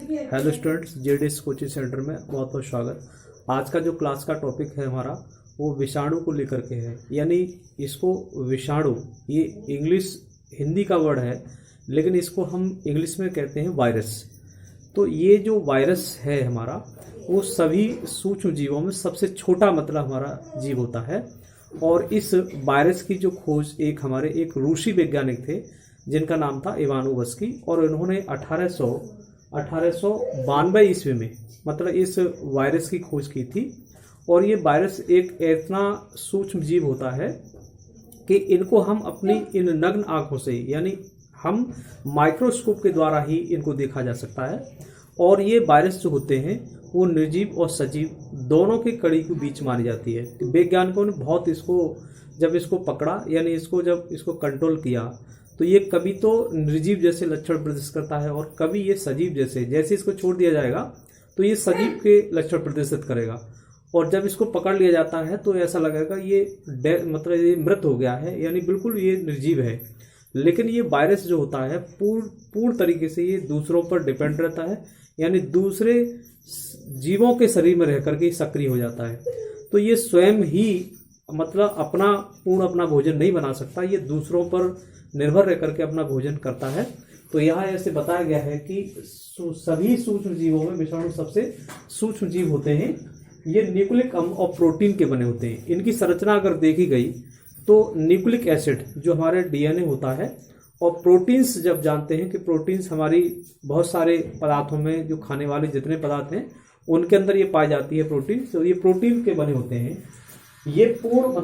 Hello students, JDS coaching centre में बहुत बहुत स्वागत। आज का जो क्लास का टॉपिक है हमारा वो विषाणु को लेकर के है। यानी इसको विषाणु, ये इंग्लिश हिंदी का वर्ड है लेकिन इसको हम इंग्लिश में कहते हैं वायरस। तो ये जो वायरस है हमारा, वो सभी सूक्ष्म जीवों में सबसे छोटा मतलब हमारा जीव होता है। और इस वायरस की जो खोज हमारे एक रूसी वैज्ञानिक थे जिनका नाम था इवानोवस्की, और उन्होंने 1892 ईस्वी में मतलब इस वायरस की खोज की थी। और ये वायरस एक इतना सूक्ष्म जीव होता है कि इनको हम अपनी इन नग्न आंखों से, यानी हम माइक्रोस्कोप के द्वारा ही इनको देखा जा सकता है। और ये वायरस जो होते हैं वो निर्जीव और सजीव दोनों की कड़ी के बीच मानी जाती है। वैज्ञानिकों ने बहुत जब इसको पकड़ा, यानी जब इसको कंट्रोल किया, तो ये कभी तो निर्जीव जैसे लक्षण प्रदर्शित करता है और कभी ये सजीव जैसे इसको छोड़ दिया जाएगा तो ये सजीव के लक्षण प्रदर्शित करेगा। और जब इसको पकड़ लिया जाता है तो ऐसा लगेगा ये मृत हो गया है, यानी बिल्कुल ये निर्जीव है। लेकिन ये वायरस जो होता है पूर्ण तरीके से ये दूसरों पर डिपेंड रहता है, यानी दूसरे जीवों के शरीर में रह करके सक्रिय हो जाता है। तो ये स्वयं ही अपना भोजन नहीं बना सकता, ये दूसरों पर निर्भर रह करके अपना भोजन करता है। तो यहाँ ऐसे बताया गया है कि सभी सूक्ष्म जीवों में विषाणु सबसे सूक्ष्म जीव होते हैं। ये न्यूक्लिक अम्ल और प्रोटीन के बने होते हैं। इनकी संरचना अगर देखी गई तो न्यूक्लिक एसिड जो हमारे डीएनए होता है, और प्रोटीन्स जब जानते हैं कि प्रोटीन्स हमारी बहुत सारे पदार्थों में, जो खाने वाले जितने पदार्थ हैं उनके अंदर ये पाई जाती है प्रोटीन। तो ये प्रोटीन के बने होते हैं। ये पूर्ण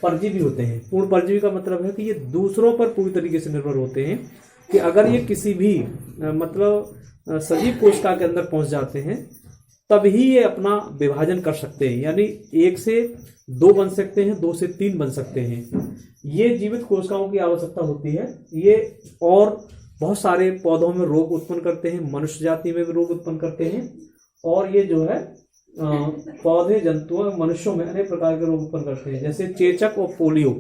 परजीवी होते हैं। पूर्ण परजीवी का मतलब है कि ये दूसरों पर पूरी तरीके से निर्भर होते हैं कि अगर ये किसी भी सजीव कोशिका के अंदर पहुंच जाते हैं तभी ये अपना विभाजन कर सकते हैं, यानी 1 से 2 बन सकते हैं, 2 से 3 बन सकते हैं। ये जीवित कोशिकाओं की आवश्यकता होती है। ये और बहुत सारे पौधों में रोग उत्पन्न करते हैं, मनुष्य जाति में भी रोग उत्पन्न करते हैं। और ये जो है पौधे, जंतुओं, मनुष्यों में अनेक प्रकार के रोग उत्पन्न करते हैं, जैसे चेचक और पोलियो।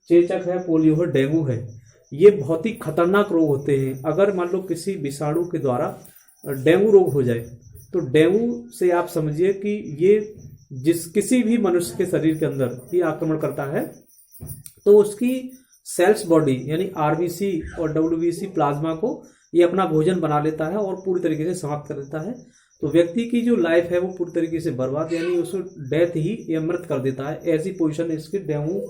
चेचक है, पोलियो है, डेंगू है। ये बहुत ही खतरनाक रोग होते हैं। अगर मान लो किसी विषाणु के द्वारा डेंगू रोग हो जाए तो डेंगू से आप समझिए कि ये किसी भी मनुष्य के शरीर के अंदर ही आक्रमण करता है तो उसकी सेल्स बॉडी, यानी आरबीसी और डब्ल्यूबीसी प्लाज्मा को ये अपना भोजन बना लेता है और पूरी तरीके से समाप्त कर देता है। तो व्यक्ति की जो लाइफ है वो पूरी तरीके से बर्बाद, यानी उसको डेथ ही या मृत कर देता है। ऐसी पोजीशन इसकी डेंगू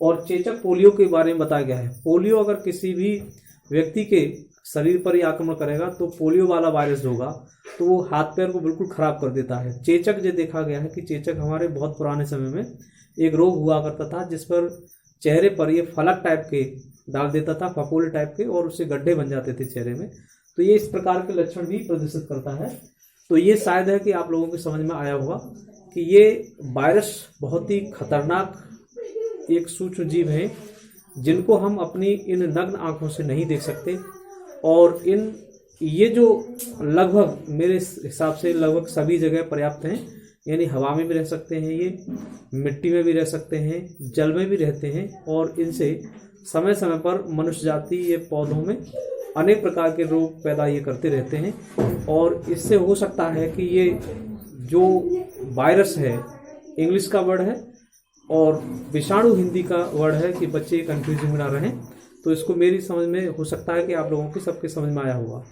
और चेचक, पोलियो के बारे में बताया गया है। पोलियो अगर किसी भी व्यक्ति के शरीर पर ही आक्रमण करेगा तो पोलियो वाला वायरस होगा तो वो हाथ पैर को बिल्कुल खराब कर देता है। चेचक जो देखा गया है कि चेचक हमारे बहुत पुराने समय में एक रोग हुआ करता था जिस पर चेहरे पर ये फलक टाइप के डाल देता था, फफोले टाइप के, और उससे गड्ढे बन जाते थे चेहरे में। तो ये इस प्रकार के लक्षण भी प्रदर्शित करता है। तो ये शायद है कि आप लोगों को समझ में आया होगा कि ये वायरस बहुत ही खतरनाक एक सूक्ष्म जीव है जिनको हम अपनी इन नग्न आंखों से नहीं देख सकते। और ये जो लगभग मेरे हिसाब से लगभग सभी जगह पर्याप्त हैं, यानी हवा में भी रह सकते हैं, ये मिट्टी में भी रह सकते हैं, जल में भी रहते हैं। और इनसे समय समय पर मनुष्य जाति ये पौधों में अनेक प्रकार के रोग पैदा ये करते रहते हैं। और इससे हो सकता है कि ये जो वायरस है इंग्लिश का वर्ड है और विषाणु हिंदी का वर्ड है, कि बच्चे कंफ्यूजन में ना रहें। तो इसको मेरी समझ में हो सकता है कि आप लोगों की सबके समझ में आया होगा।